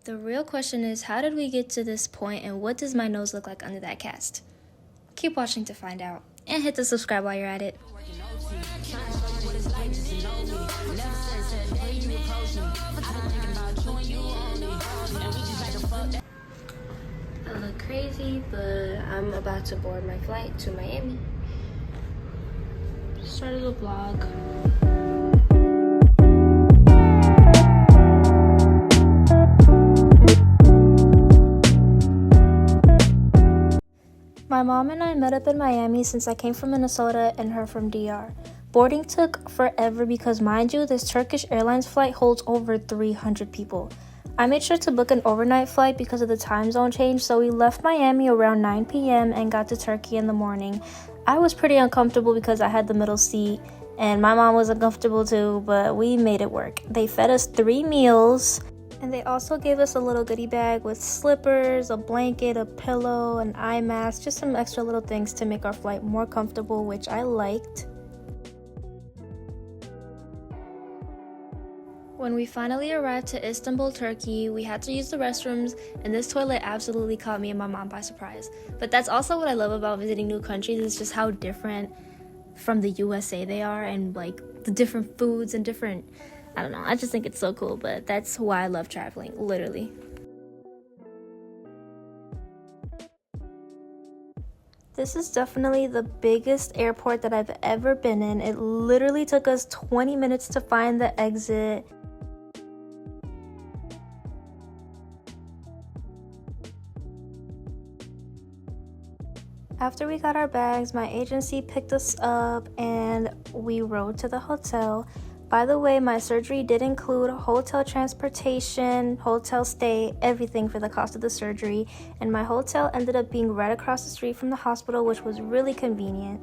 The real question is, how did we get to this point, and what does my nose look like under that cast? Keep watching to find out, and hit the subscribe while you're at it. I look crazy, but I'm about to board my flight to Miami. Started a vlog. My mom and I met up in Miami since I came from Minnesota and her from DR. Boarding took forever because, mind you, this Turkish Airlines flight holds over 300 people. I made sure to book an overnight flight because of the time zone change, so we left Miami around 9 p.m. and got to Turkey in the morning. I was pretty uncomfortable because I had the middle seat, and my mom was uncomfortable too, but we made it work. They fed us 3 meals. And they also gave us a little goodie bag with slippers, a blanket, a pillow, an eye mask, just some extra little things to make our flight more comfortable, which I liked. When we finally arrived to Istanbul, Turkey, we had to use the restrooms, and this toilet absolutely caught me and my mom by surprise. But that's also what I love about visiting new countries, is just how different from the USA they are, and like the different foods and different, I don't know, I just think it's so cool, but that's why I love traveling, literally. This is definitely the biggest airport that I've ever been in. It literally took us 20 minutes to find the exit. After we got our bags, my agency picked us up and we rode to the hotel. By the way, my surgery did include hotel transportation, hotel stay, everything for the cost of the surgery, and my hotel ended up being right across the street from the hospital, which was really convenient.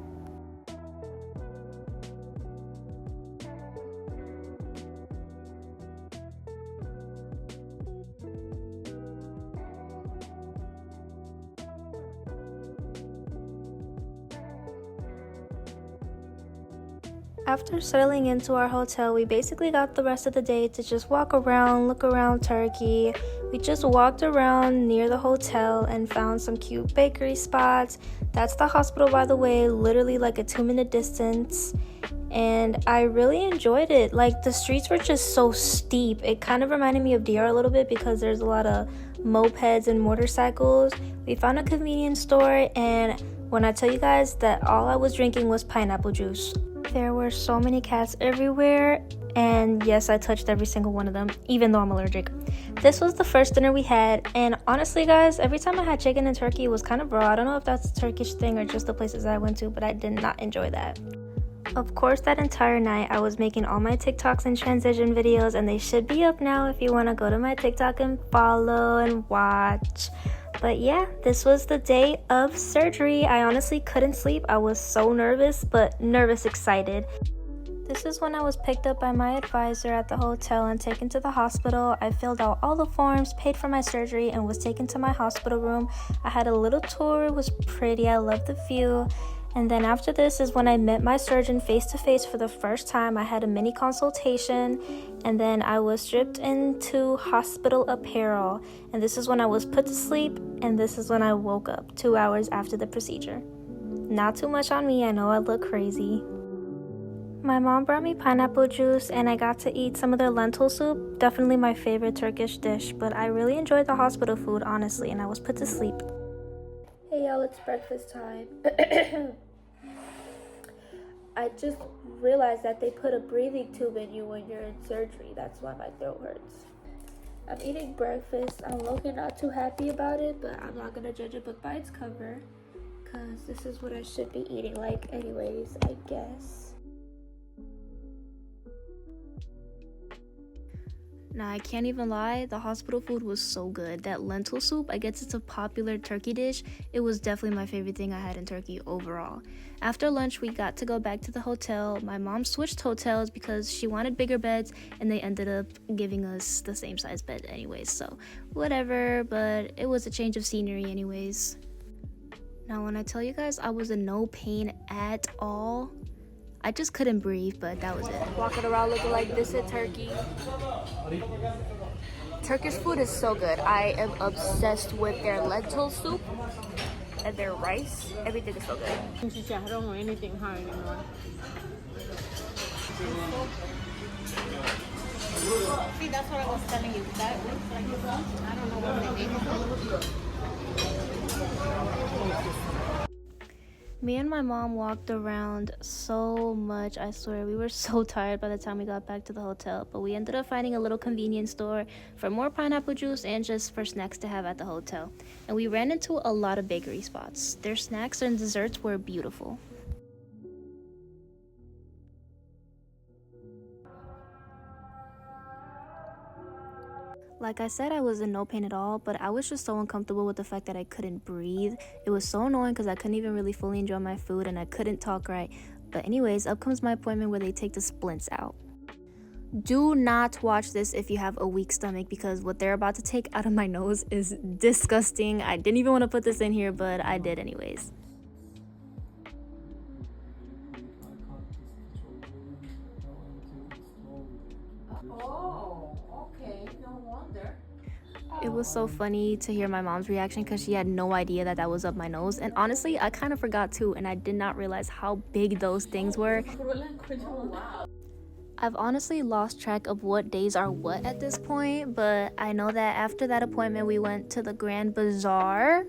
After settling into our hotel, we basically got the rest of the day to just walk around, look around Turkey. We just walked around near the hotel and found some cute bakery spots. That's the hospital, by the way, literally like a 2-minute distance. And I really enjoyed it. Like, the streets were just so steep. It kind of reminded me of DR a little bit because there's a lot of mopeds and motorcycles. We found a convenience store, and when I tell you guys that all I was drinking was pineapple juice. There were so many cats everywhere, and yes, I touched every single one of them, even though I'm allergic. This was the first dinner we had, and honestly, guys, every time I had chicken in Turkey, it was kind of raw. I don't know if that's a Turkish thing or just the places I went to, but I did not enjoy that. Of course, that entire night, I was making all my TikToks and transition videos, and they should be up now if you want to go to my TikTok and follow and watch. But yeah, this was the day of surgery. I honestly couldn't sleep. I was so nervous, but nervous excited. This is when I was picked up by my advisor at the hotel and taken to the hospital. I filled out all the forms, paid for my surgery, and was taken to my hospital room. I had a little tour. It was pretty. I loved the view. And then after this is when I met my surgeon face to face for the first time. I had a mini consultation, and then I was stripped into hospital apparel. And this is when I was put to sleep, and this is when I woke up 2 hours after the procedure. Not too much on me, I know I look crazy. My mom brought me pineapple juice, and I got to eat some of their lentil soup. Definitely my favorite Turkish dish, but I really enjoyed the hospital food, honestly, and I was put to sleep. Hey y'all, it's breakfast time. I just realized that they put a breathing tube in you when you're in surgery. That's why my throat hurts. I'm eating breakfast. I'm low-key not too happy about it, but I'm not gonna judge a book by its cover, because this is what I should be eating like anyways, I guess. Nah, I can't even lie, the hospital food was so good. That lentil soup, I guess it's a popular Turkey dish. It was definitely my favorite thing I had in Turkey overall. After lunch, we got to go back to the hotel. My mom switched hotels because she wanted bigger beds, and they ended up giving us the same size bed anyways, so whatever, but it was a change of scenery anyways. Now, when I tell you guys I was in no pain at all, I just couldn't breathe, but that was it. Walking around looking like this in Turkey. Turkish food is so good. I am obsessed with their lentil soup and their rice. Everything is so good. I don't want anything hard anymore. See, that's what I was telling you. That looks like I don't know what they make. Me and my mom walked around so much, I swear. We were so tired by the time we got back to the hotel, but we ended up finding a little convenience store for more pineapple juice and just for snacks to have at the hotel. And we ran into a lot of bakery spots. Their snacks and desserts were beautiful. Like I said, I was in no pain at all, but I was just so uncomfortable with the fact that I couldn't breathe. It was so annoying because I couldn't even really fully enjoy my food and I couldn't talk right. But anyways, up comes my appointment where they take the splints out. Do not watch this if you have a weak stomach because what they're about to take out of my nose is disgusting. I didn't even want to put this in here, but I did anyways. It was so funny to hear my mom's reaction because she had no idea that that was up my nose. And honestly, I kind of forgot too, and I did not realize how big those things were. I've honestly lost track of what days are what at this point, but I know that after that appointment, we went to the Grand Bazaar.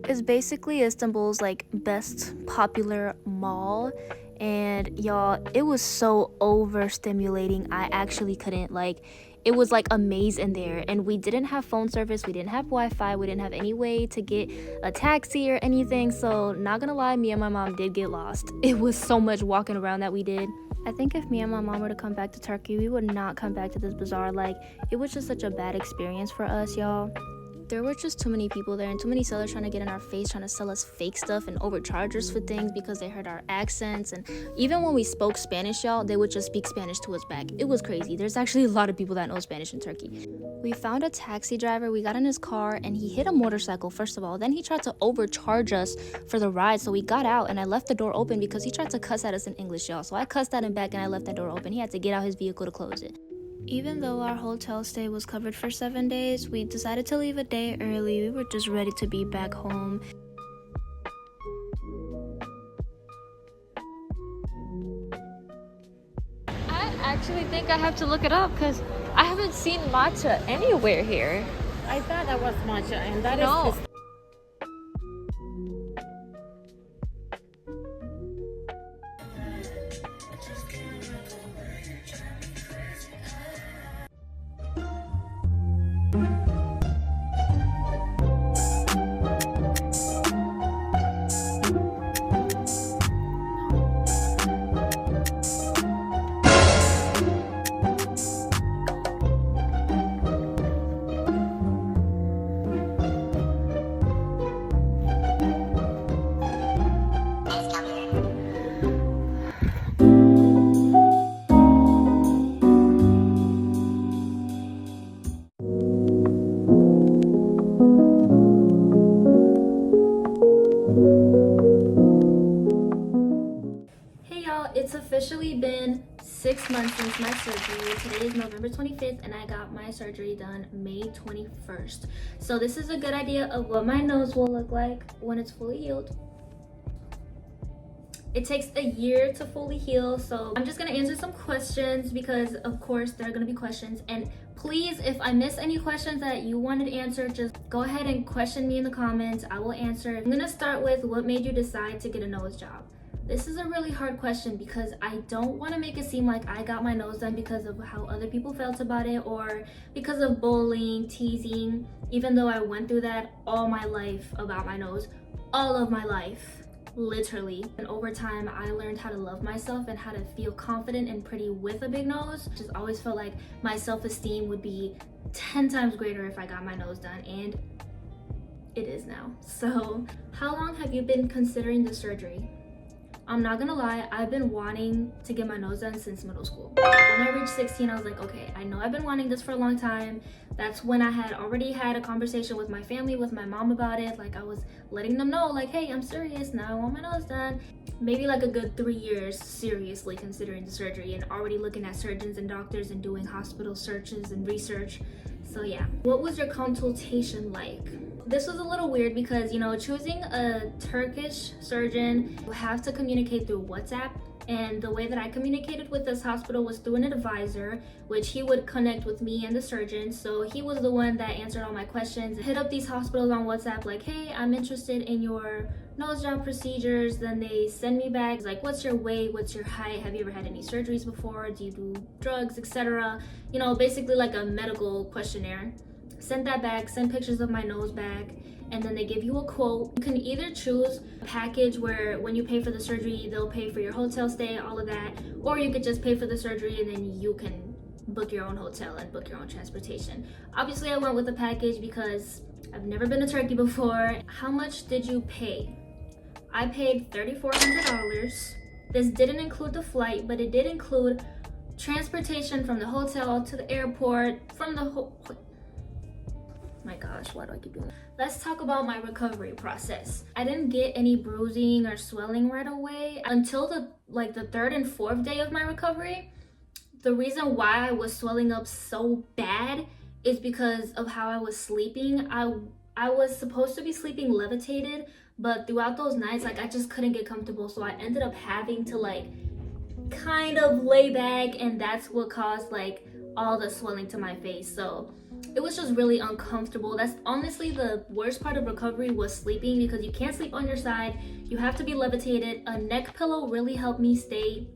It's basically Istanbul's like best popular mall. And y'all, it was so overstimulating. I actually couldn't it was like a maze in there, and we didn't have phone service, we didn't have Wi-Fi, we didn't have any way to get a taxi or anything, so not gonna lie, me and my mom did get lost. It was so much walking around that we did. I think if me and my mom were to come back to Turkey, we would not come back to this bazaar. It was just such a bad experience for us, y'all. There were just too many people there and too many sellers trying to get in our face, trying to sell us fake stuff and overcharge us for things because they heard our accents. And even when we spoke Spanish, y'all, they would just speak Spanish to us back. It was crazy. There's actually a lot of people that know Spanish in Turkey. We found a taxi driver. We got in his car and he hit a motorcycle, first of all. Then he tried to overcharge us for the ride. So we got out and I left the door open because he tried to cuss at us in English, y'all. So I cussed at him back and I left that door open. He had to get out his vehicle to close it. Even though our hotel stay was covered for 7 days, we decided to leave a day early. We were just ready to be back home. I actually think I have to look it up because I haven't seen matcha anywhere here. I thought that was matcha, and that No. is. It's officially been 6 months since my surgery. Today is November 25th and I got my surgery done May 21st. So this is a good idea of what my nose will look like when it's fully healed. It takes a year to fully heal, so I'm just gonna answer some questions because of course there are gonna be questions. And please, if I miss any questions that you wanted answered, just go ahead and question me in the comments. I will answer. I'm gonna start with what made you decide to get a nose job? This is a really hard question because I don't want to make it seem like I got my nose done because of how other people felt about it or because of bullying, teasing, even though I went through that all my life about my nose, all of my life, literally. And over time, I learned how to love myself and how to feel confident and pretty with a big nose. Just always felt like my self-esteem would be 10 times greater if I got my nose done, and it is now. So, how long have you been considering the surgery? I'm not gonna lie, I've been wanting to get my nose done since middle school. When I reached 16, I was like, okay, I know I've been wanting this for a long time. That's when I had already had a conversation with my family, with my mom about it. Like I was letting them know, like, hey, I'm serious, now I want my nose done. Maybe like a good 3 years seriously considering the surgery and already looking at surgeons and doctors and doing hospital searches and research. So yeah, what was your consultation like? This was a little weird because, you know, choosing a Turkish surgeon, you have to communicate through WhatsApp. And the way that I communicated with this hospital was through an advisor, which he would connect with me and the surgeon. So he was the one that answered all my questions. Hit up these hospitals on WhatsApp like, hey, I'm interested in your nose job procedures. Then they send me back like, what's your weight, what's your height, have you ever had any surgeries before, do you do drugs, etc. You know, basically like a medical questionnaire. Sent that back, sent pictures of my nose back, and then they give you a quote. You can either choose a package where when you pay for the surgery, they'll pay for your hotel stay, all of that, or you could just pay for the surgery and then you can book your own hotel and book your own transportation. Obviously, I went with the package because I've never been to Turkey before. How much did you pay? I paid $3,400. This didn't include the flight, but it did include transportation from the hotel to the airport, from the my gosh, why do I keep doing that? Let's talk about my recovery process. I didn't get any bruising or swelling right away until the third and fourth day of my recovery. The reason why I was swelling up so bad is because of how I was sleeping. I was supposed to be sleeping levitated, but throughout those nights, like I just couldn't get comfortable. So I ended up having to like kind of lay back, and that's what caused like all the swelling to my face. So it was just really uncomfortable. That's honestly the worst part of recovery, was sleeping, because you can't sleep on your side. You have to be levitated. A neck pillow really helped me stay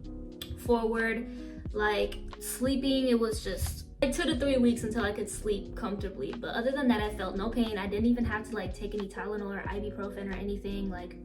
forward. Like sleeping, it was just like 2 to 3 weeks until I could sleep comfortably. But other than that, I felt no pain. I didn't even have to like take any Tylenol or ibuprofen or anything. Like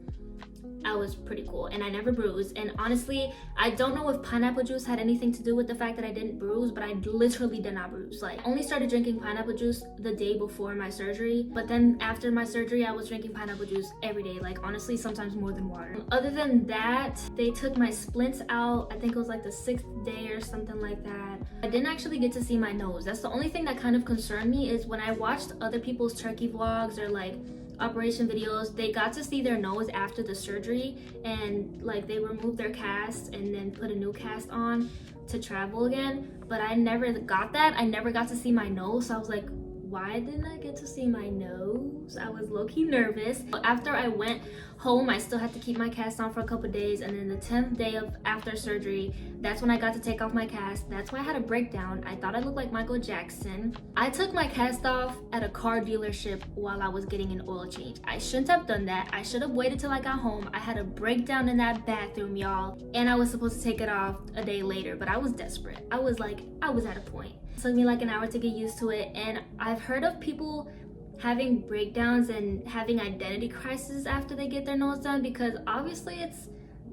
I was pretty cool, and I never bruised. And honestly, I don't know if pineapple juice had anything to do with the fact that I didn't bruise, but I literally did not bruise. Like, only started drinking pineapple juice the day before my surgery, but then after my surgery, I was drinking pineapple juice every day. Like, honestly, sometimes more than water. Other than that, they took my splints out. I think it was like the 6th day or something like that. I didn't actually get to see my nose. That's the only thing that kind of concerned me, is when I watched other people's Turkey vlogs or like operation videos, they got to see their nose after the surgery, and like they removed their cast and then put a new cast on to travel again. But I never got that. I never got to see my nose. So I was like, why didn't I get to see my nose? I was low-key nervous. After I went home, I still had to keep my cast on for a couple days, and then the 10th day of after surgery, that's when I got to take off my cast. That's why I had a breakdown. I thought I looked like Michael Jackson. I took my cast off at a car dealership while I was getting an oil change. I shouldn't have done that. I should have waited till I got home. I had a breakdown in that bathroom, y'all, and I was supposed to take it off a day later, but I was desperate. I was at a point. It took me like an hour to get used to it, and I've heard of people having breakdowns and having identity crisis after they get their nose done, because obviously it's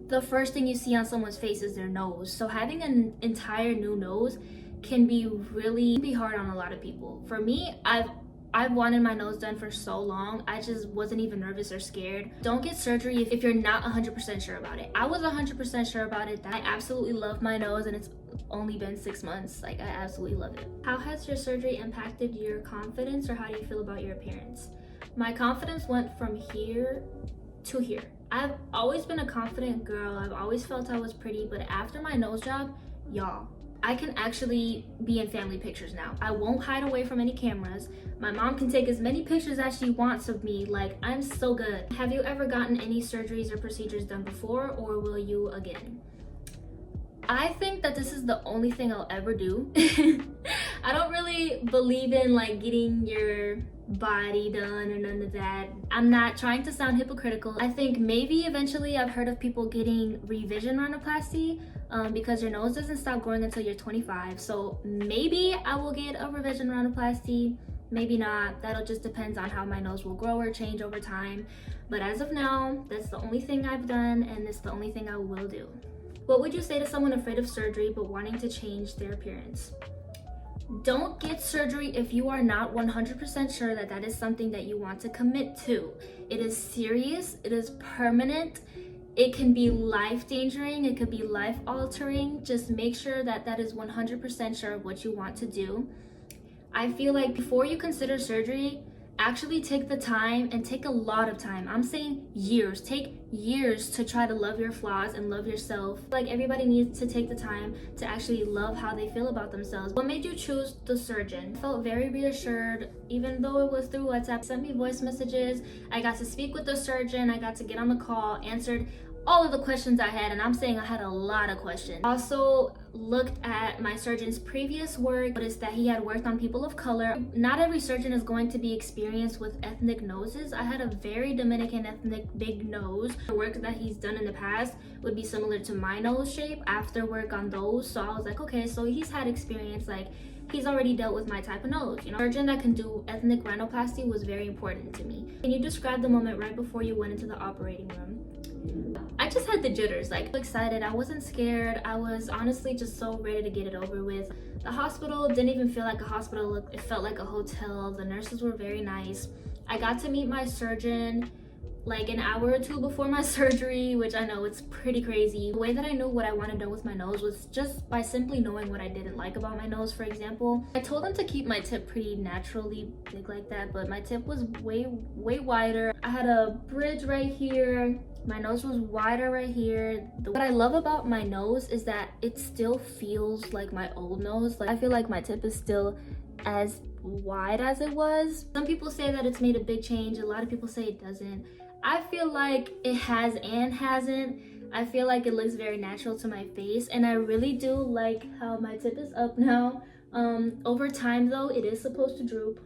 the first thing you see on someone's face is their nose. So having an entire new nose can be really hard on a lot of people. For me, I've wanted my nose done for so long, I just wasn't even nervous or scared. Don't get surgery if you're not 100% sure about it. I was 100% sure about it. I absolutely love my nose, and it's only been 6 months. Like, I absolutely love it. How has your surgery impacted your confidence, or how do you feel about your appearance? My confidence went from here to here. I've always been a confident girl. I've always felt I was pretty, but after my nose job, y'all, I can actually be in family pictures now. I won't hide away from any cameras. My mom can take as many pictures as she wants of me. Like, I'm so good. Have you ever gotten any surgeries or procedures done before, or will you again? I think that this is the only thing I'll ever do. I don't really believe in like getting your body done or none of that. I'm not trying to sound hypocritical. I think maybe eventually, I've heard of people getting revision rhinoplasty because your nose doesn't stop growing until you're 25. So maybe I will get a revision rhinoplasty, maybe not. That'll just depends on how my nose will grow or change over time. But as of now, that's the only thing I've done, and it's the only thing I will do. What would you say to someone afraid of surgery but wanting to change their appearance? Don't get surgery if you are not 100% sure that that is something that you want to commit to. It is serious, it is permanent, it can be life-endangering, it could be life-altering. Just make sure that that is 100% sure of what you want to do. I feel like before you consider surgery, actually take the time, and take a lot of time. I'm saying years. Take years to try to love your flaws and love yourself. Like, everybody needs to take the time to actually love how they feel about themselves. What made you choose the surgeon? I felt very reassured, even though it was through WhatsApp. Sent me voice messages. I got to speak with the surgeon. I got to get on the call, answered all of the questions I had, and I'm saying I had a lot of questions. Also looked at my surgeon's previous work, noticed that he had worked on people of color. Not every surgeon is going to be experienced with ethnic noses. I had a very Dominican ethnic big nose. The work that he's done in the past would be similar to my nose shape after work on those. So I was like, okay, so he's had experience, like he's already dealt with my type of nose. You know, a surgeon that can do ethnic rhinoplasty was very important to me. Can you describe the moment right before you went into the operating room? I just had the jitters, like excited. I wasn't scared. I was honestly just so ready to get it over with. The hospital didn't even feel like a hospital. It felt like a hotel. The nurses were very nice. I got to meet my surgeon like an hour or two before my surgery, which I know it's pretty crazy. The way that I knew what I wanted done with my nose was just by simply knowing what I didn't like about my nose. For example, I told them to keep my tip pretty naturally big like that, but my tip was way wider. I had a bridge right here. My nose was wider right here. What I love about my nose is that it still feels like my old nose. Like, I feel like my tip is still as wide as it was. Some people say that it's made a big change. A lot of people say it doesn't. I feel like it has and hasn't. I feel like it looks very natural to my face, and I really do like how my tip is up now. Over time though, it is supposed to droop,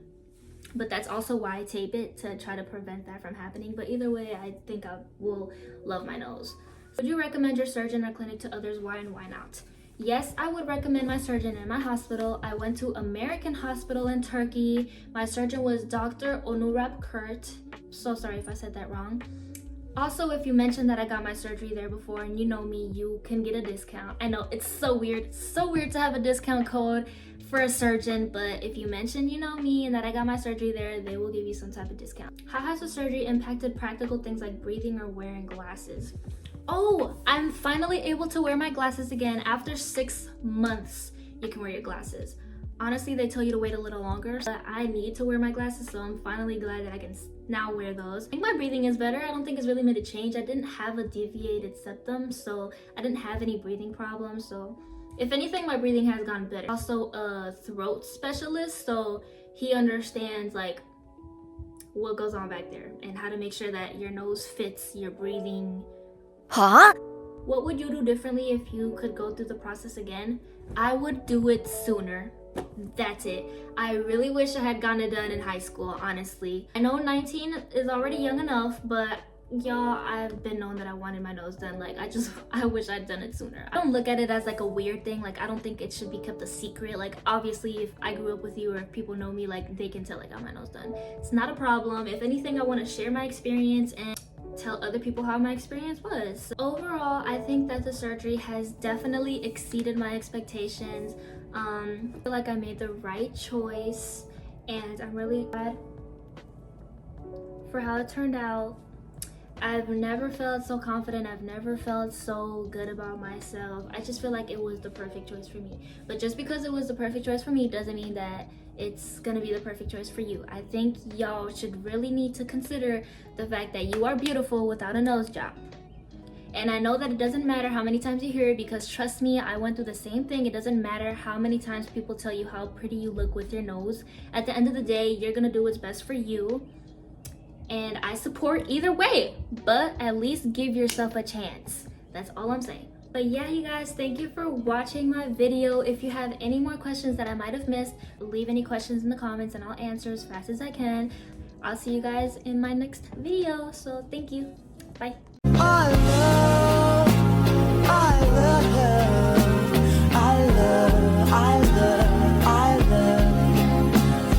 but that's also why I tape it, to try to prevent that from happening. But either way, I think I will love my nose. Would you recommend your surgeon or clinic to others? Why and why not? Yes, I would recommend my surgeon and my hospital. I went to American Hospital in Turkey. My surgeon was Dr. Onurap Kurt. So sorry if I said that wrong. Also, if you mentioned that I got my surgery there before and you know me, you can get a discount. I know it's so weird. It's so weird to have a discount code for a surgeon, but if you mention you know me and that I got my surgery there, they will give you some type of discount. How has the surgery impacted practical things like breathing or wearing glasses? Oh, I'm finally able to wear my glasses again. After 6 months, you can wear your glasses. Honestly, they tell you to wait a little longer, but I need to wear my glasses, so I'm finally glad that I can now wear those. I think my breathing is better. I don't think it's really made a change. I didn't have a deviated septum, so I didn't have any breathing problems, so if anything, my breathing has gotten better. Also a throat specialist, so he understands like what goes on back there and how to make sure that your nose fits your breathing. Huh? What would you do differently if you could go through the process again? I would do it sooner. That's it. I really wish I had gotten it done in high school, honestly. I know 19 is already young enough, but y'all, I've been known that I wanted my nose done. Like, I wish I'd done it sooner. I don't look at it as like a weird thing. Like, I don't think it should be kept a secret. Like, obviously, if I grew up with you or if people know me, like, they can tell I got my nose done. It's not a problem. If anything, I want to share my experience and tell other people how my experience was. Overall, I think that the surgery has definitely exceeded my expectations. I feel like I made the right choice, and I'm really glad for how it turned out. I've never felt so confident. I've never felt so good about myself. I just feel like it was the perfect choice for me. But just because it was the perfect choice for me doesn't mean that it's gonna be the perfect choice for you. I think y'all should really need to consider the fact that you are beautiful without a nose job. And I know that it doesn't matter how many times you hear it, because trust me, I went through the same thing. It doesn't matter how many times people tell you how pretty you look with your nose. At the end of the day, you're gonna do what's best for you. And I support either way, but at least give yourself a chance. That's all I'm saying. But yeah, you guys, thank you for watching my video. If you have any more questions that I might have missed, leave any questions in the comments and I'll answer as fast as I can. I'll see you guys in my next video. So thank you. Bye.